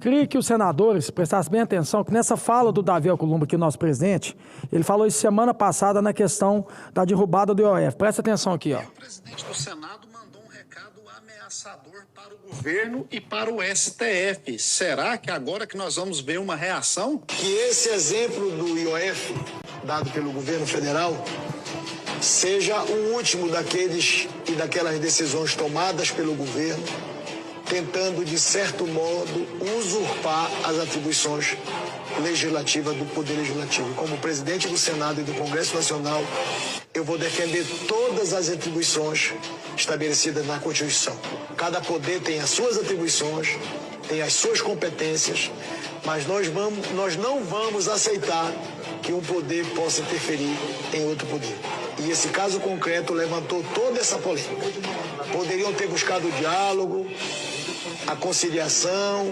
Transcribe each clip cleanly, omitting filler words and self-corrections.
Queria que os senadores prestassem bem atenção que nessa fala do Davi Alcolumbre, aqui, o nosso presidente, ele falou isso semana passada na questão da derrubada do IOF. Presta atenção aqui, ó. O presidente do Senado mandou um recado ameaçador para o governo e para o STF. Será que agora que nós vamos ver uma reação? Que esse exemplo do IOF, dado pelo governo federal, seja o último daqueles e daquelas decisões tomadas pelo governo, tentando, de certo modo, usurpar as atribuições legislativas do Poder Legislativo. Como presidente do Senado e do Congresso Nacional, eu vou defender todas as atribuições estabelecidas na Constituição. Cada poder tem as suas atribuições, tem as suas competências, mas nós não vamos aceitar que um poder possa interferir em outro poder. E esse caso concreto levantou toda essa polêmica. Poderiam ter buscado o diálogo, a conciliação,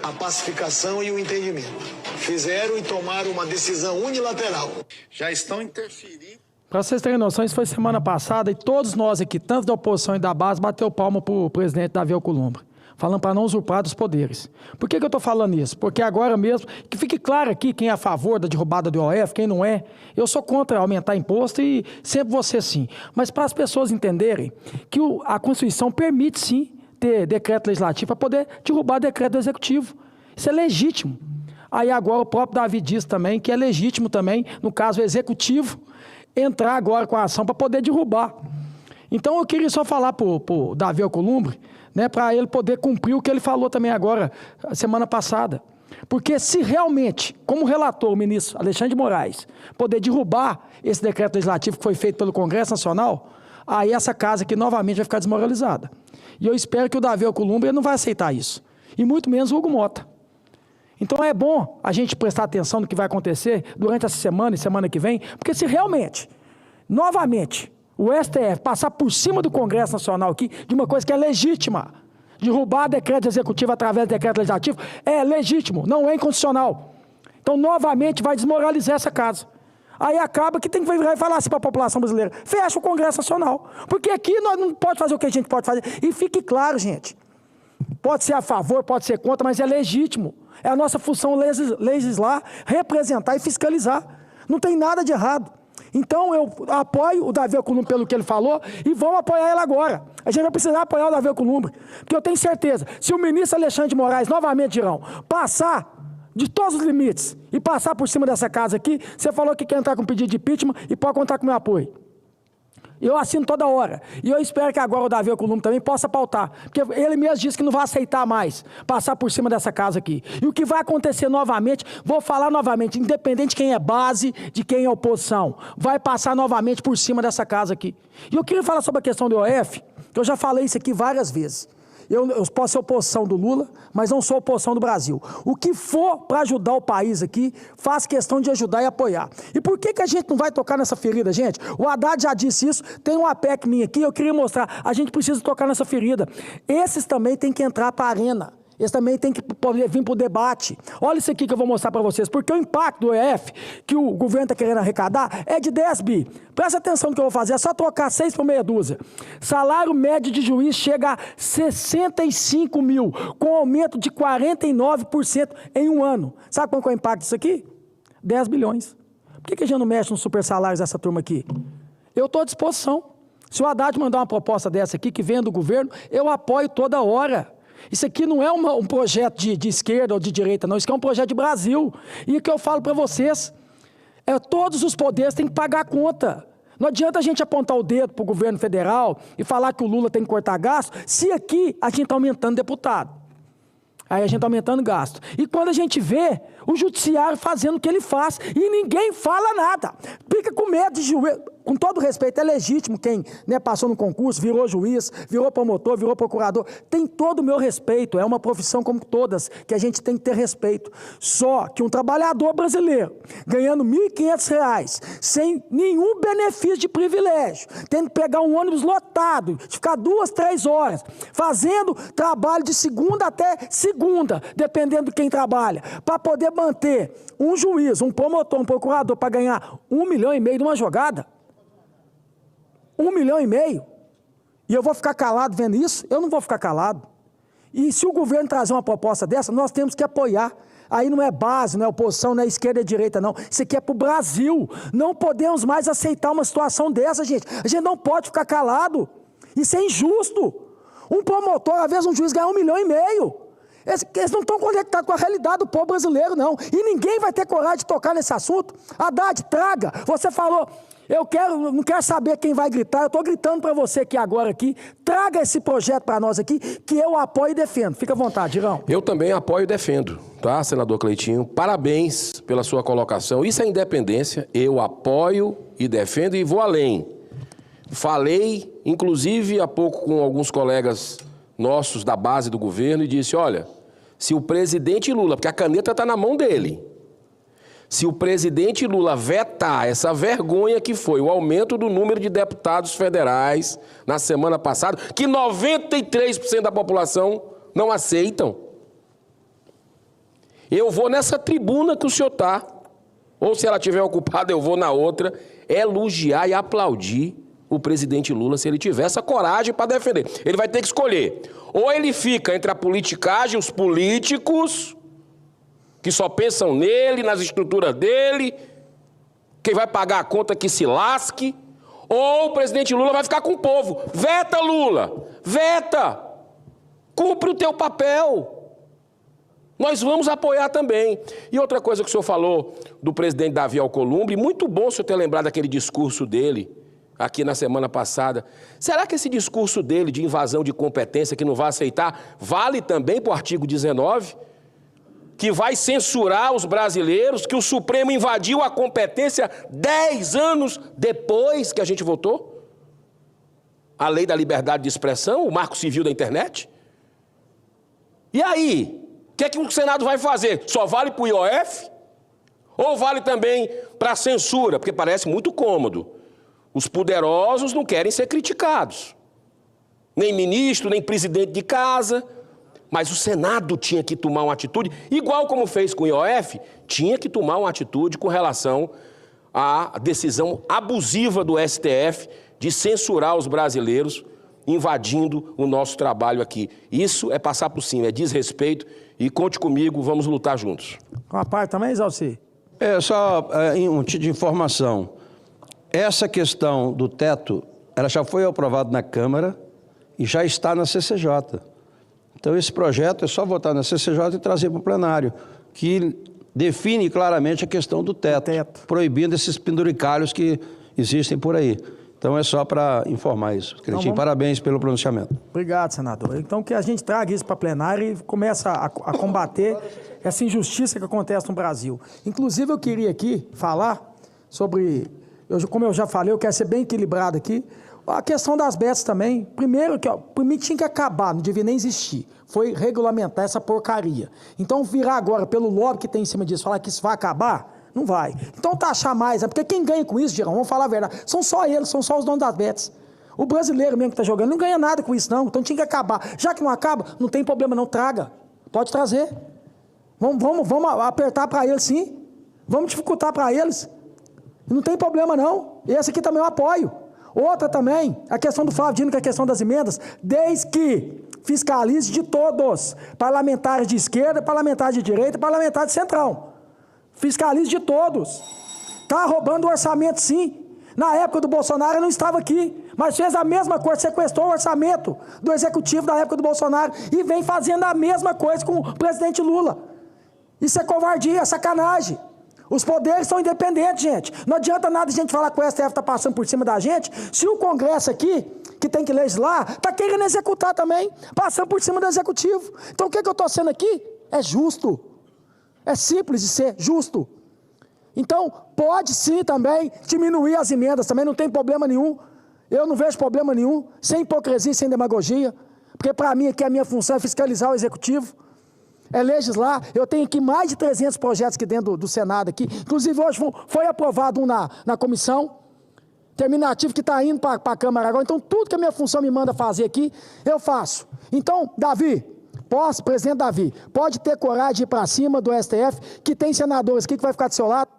a pacificação e o entendimento. Fizeram e tomaram uma decisão unilateral. Já estão interferindo. Para vocês terem noção, isso foi semana passada e todos nós aqui, tanto da oposição e da base, bateu palma para o presidente Davi Alcolumbre, falando para não usurpar dos poderes. Por que eu estou falando isso? Porque agora mesmo, que fique claro aqui quem é a favor da derrubada do IOF, quem não é. Eu sou contra aumentar imposto e sempre vou ser sim. Mas para as pessoas entenderem que a Constituição permite sim ter decreto legislativo para poder derrubar decreto executivo. Isso é legítimo. Aí agora o próprio Davi diz também que é legítimo também, no caso o executivo, entrar agora com a ação para poder derrubar. Então eu queria só falar para o Davi Alcolumbre, né, para ele poder cumprir o que ele falou também agora, semana passada. Porque se realmente, como relatou o ministro Alexandre de Moraes, poder derrubar esse decreto legislativo que foi feito pelo Congresso Nacional, aí essa casa aqui novamente vai ficar desmoralizada. E eu espero que o Davi Alcolumbre não vai aceitar isso. E muito menos o Hugo Mota. Então é bom a gente prestar atenção no que vai acontecer durante essa semana e semana que vem, porque se realmente, novamente, o STF passar por cima do Congresso Nacional aqui, de uma coisa que é legítima, derrubar decreto executivo através do decreto legislativo, é legítimo, não é inconstitucional. Então, novamente, vai desmoralizar essa casa. Aí acaba que tem que virar e falar assim para a população brasileira, fecha o Congresso Nacional, porque aqui nós não podemos fazer o que a gente pode fazer. E fique claro, gente, pode ser a favor, pode ser contra, mas é legítimo. É a nossa função legislar, representar e fiscalizar. Não tem nada de errado. Então eu apoio o Davi Alcolumbre pelo que ele falou e vamos apoiar ele agora. A gente vai precisar apoiar o Davi Alcolumbre, porque eu tenho certeza, se o ministro Alexandre de Moraes, novamente, Girão, passar de todos os limites e passar por cima dessa casa aqui, você falou que quer entrar com pedido de impeachment e pode contar com o meu apoio. Eu assino toda hora. E eu espero que agora o Davi Alcolumbre também possa pautar. Porque ele mesmo disse que não vai aceitar mais passar por cima dessa casa aqui. E o que vai acontecer novamente, vou falar novamente, independente de quem é base, de quem é oposição, vai passar novamente por cima dessa casa aqui. E eu queria falar sobre a questão do IOF, que eu já falei isso aqui várias vezes. Eu posso ser oposição do Lula, mas não sou oposição do Brasil. O que for para ajudar o país aqui, faz questão de ajudar e apoiar. E por que a gente não vai tocar nessa ferida, gente? O Haddad já disse isso, tem uma PEC minha aqui, eu queria mostrar, a gente precisa tocar nessa ferida. Esses também têm que entrar para a arena. Eles também têm que vir para o debate. Olha isso aqui que eu vou mostrar para vocês, porque o impacto do IOF que o governo está querendo arrecadar é de 10 bi. Presta atenção no que eu vou fazer, é só trocar 6 por meia dúzia. Salário médio de juiz chega a 65 mil, com aumento de 49% em um ano. Sabe qual é o impacto disso aqui? 10 bilhões. Por que a gente não mexe nos super salários dessa turma aqui? Eu estou à disposição. Se o Haddad mandar uma proposta dessa aqui, que venha do governo, eu apoio toda hora. Isso aqui não é um projeto de esquerda ou de direita, não. Isso aqui é um projeto de Brasil. E o que eu falo para vocês, todos os poderes têm que pagar a conta. Não adianta a gente apontar o dedo para o governo federal e falar que o Lula tem que cortar gasto, se aqui a gente está aumentando deputado. Aí a gente está aumentando gasto. E quando a gente vê o judiciário fazendo o que ele faz e ninguém fala nada, fica com medo de juiz. Com todo respeito, é legítimo quem, né, passou no concurso, virou juiz, virou promotor, virou procurador. Tem todo o meu respeito, é uma profissão como todas, que a gente tem que ter respeito. Só que um trabalhador brasileiro, ganhando R$ 1.500, sem nenhum benefício de privilégio, tendo que pegar um ônibus lotado, de ficar 2, 3 horas, fazendo trabalho de segunda até segunda, dependendo de quem trabalha, para poder manter um juiz, um promotor, um procurador, para ganhar R$ 1,5 milhão de uma jogada. R$ 1,5 milhão. E eu vou ficar calado vendo isso? Eu não vou ficar calado. E se o governo trazer uma proposta dessa, nós temos que apoiar. Aí não é base, não é oposição, não é esquerda e direita, não. Isso aqui é para o Brasil. Não podemos mais aceitar uma situação dessa, gente. A gente não pode ficar calado. Isso é injusto. Um promotor, às vezes um juiz ganha 1,5 milhão. Eles não estão conectados com a realidade do povo brasileiro, não. E ninguém vai ter coragem de tocar nesse assunto. Haddad, traga. Você falou, não quero saber quem vai gritar. Eu estou gritando para você aqui agora, aqui. Traga esse projeto para nós aqui, que eu apoio e defendo. Fica à vontade, Girão. Eu também apoio e defendo, tá, senador Cleitinho? Parabéns pela sua colocação. Isso é independência. Eu apoio e defendo e vou além. Falei, inclusive, há pouco com alguns colegas nossos da base do governo e disse, olha, se o presidente Lula, porque a caneta está na mão dele, se o presidente Lula vetar essa vergonha que foi o aumento do número de deputados federais na semana passada, que 93% da população não aceitam, eu vou nessa tribuna que o senhor está, ou se ela estiver ocupada eu vou na outra, elogiar e aplaudir o presidente Lula, se ele tiver essa coragem para defender. Ele vai ter que escolher. Ou ele fica entre a politicagem, os políticos, que só pensam nele, nas estruturas dele, quem vai pagar a conta que se lasque, ou o presidente Lula vai ficar com o povo. Veta, Lula! Veta! Cumpre o teu papel. Nós vamos apoiar também. E outra coisa que o senhor falou do presidente Davi Alcolumbre, muito bom o senhor ter lembrado daquele discurso dele, aqui na semana passada. Será que esse discurso dele de invasão de competência que não vai aceitar vale também para o artigo 19? Que vai censurar os brasileiros, que o Supremo invadiu a competência 10 anos depois que a gente votou? A lei da liberdade de expressão, o marco civil da internet? E aí? O que é que o Senado vai fazer? Só vale para o IOF? Ou vale também para a censura? Porque parece muito cômodo. Os poderosos não querem ser criticados. Nem ministro, nem presidente de casa. Mas o Senado tinha que tomar uma atitude, igual como fez com o IOF, tinha que tomar uma atitude com relação à decisão abusiva do STF de censurar os brasileiros invadindo o nosso trabalho aqui. Isso é passar por cima, é desrespeito. E conte comigo, vamos lutar juntos. Com a parte também, Zalci? Só um tipo de informação. Essa questão do teto, ela já foi aprovada na Câmara e já está na CCJ. Então, esse projeto é só votar na CCJ e trazer para o plenário, que define claramente a questão do teto, proibindo esses penduricalhos que existem por aí. Então, é só para informar isso. Cleitinho, parabéns pelo pronunciamento. Obrigado, senador. Então, que a gente traga isso para a plenária e comece a combater essa injustiça que acontece no Brasil. Inclusive, eu queria aqui falar sobre... como eu já falei, eu quero ser bem equilibrado aqui. A questão das bets também. Primeiro, para mim tinha que acabar, não devia nem existir. Foi regulamentar essa porcaria. Então, virar agora pelo lobby que tem em cima disso, falar que isso vai acabar, não vai. Então, taxar mais, porque quem ganha com isso, Girão, vamos falar a verdade, são só eles, são só os donos das bets. O brasileiro mesmo que está jogando não ganha nada com isso, não. Então, tinha que acabar. Já que não acaba, não tem problema, não. Traga. Pode trazer. Vamos apertar para eles, sim. Vamos dificultar para eles. Não tem problema, não. Esse aqui também eu apoio. Outra também, a questão do Flávio Dino, que é a questão das emendas, desde que fiscalize de todos, parlamentares de esquerda, parlamentares de direita, parlamentares de centrão. Fiscalize de todos. Está roubando o orçamento, sim. Na época do Bolsonaro, eu não estava aqui, mas fez a mesma coisa, sequestrou o orçamento do executivo da época do Bolsonaro e vem fazendo a mesma coisa com o presidente Lula. Isso é covardia, é sacanagem. Os poderes são independentes, gente. Não adianta nada a gente falar que o STF está passando por cima da gente, se o Congresso aqui, que tem que legislar, está querendo executar também, passando por cima do Executivo. Então o que eu estou sendo aqui? É justo. É simples de ser justo. Então, pode sim também diminuir as emendas, também não tem problema nenhum. Eu não vejo problema nenhum, sem hipocrisia, sem demagogia, porque para mim aqui a minha função é fiscalizar o Executivo. É legislar. Eu tenho aqui mais de 300 projetos aqui dentro do Senado aqui. Inclusive hoje foi aprovado um na comissão, terminativo que está indo para a Câmara agora. Então tudo que a minha função me manda fazer aqui, eu faço. Então, Davi, presidente Davi, pode ter coragem de ir para cima do STF, que tem senadores aqui que vai ficar do seu lado.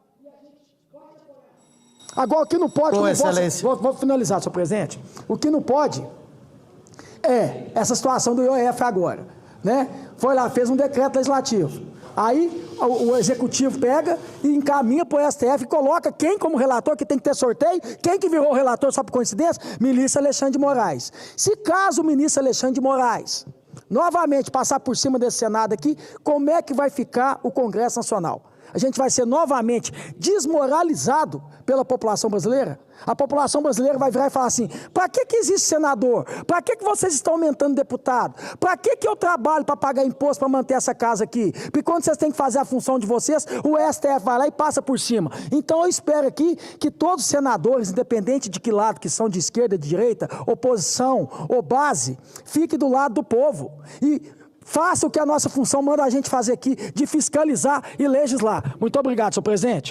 Agora o que não pode... Com excelência. Vou finalizar, senhor presidente. O que não pode é essa situação do IOF agora. né? Foi lá, fez um decreto legislativo. Aí o executivo pega e encaminha para o STF e coloca quem como relator, que tem que ter sorteio, quem que virou o relator só por coincidência? Ministro Alexandre de Moraes. Se caso o ministro Alexandre de Moraes novamente passar por cima desse Senado aqui, como é que vai ficar o Congresso Nacional? A gente vai ser novamente desmoralizado pela população brasileira? A população brasileira vai virar e falar assim, para que existe senador? Para que vocês estão aumentando deputado? Para que eu trabalho para pagar imposto para manter essa casa aqui? Porque quando vocês têm que fazer a função de vocês, o STF vai lá e passa por cima. Então eu espero aqui que todos os senadores, independente de que lado que são, de esquerda, de direita, oposição ou base, fiquem do lado do povo e faça o que a nossa função manda a gente fazer aqui, de fiscalizar e legislar. Muito obrigado, senhor presidente.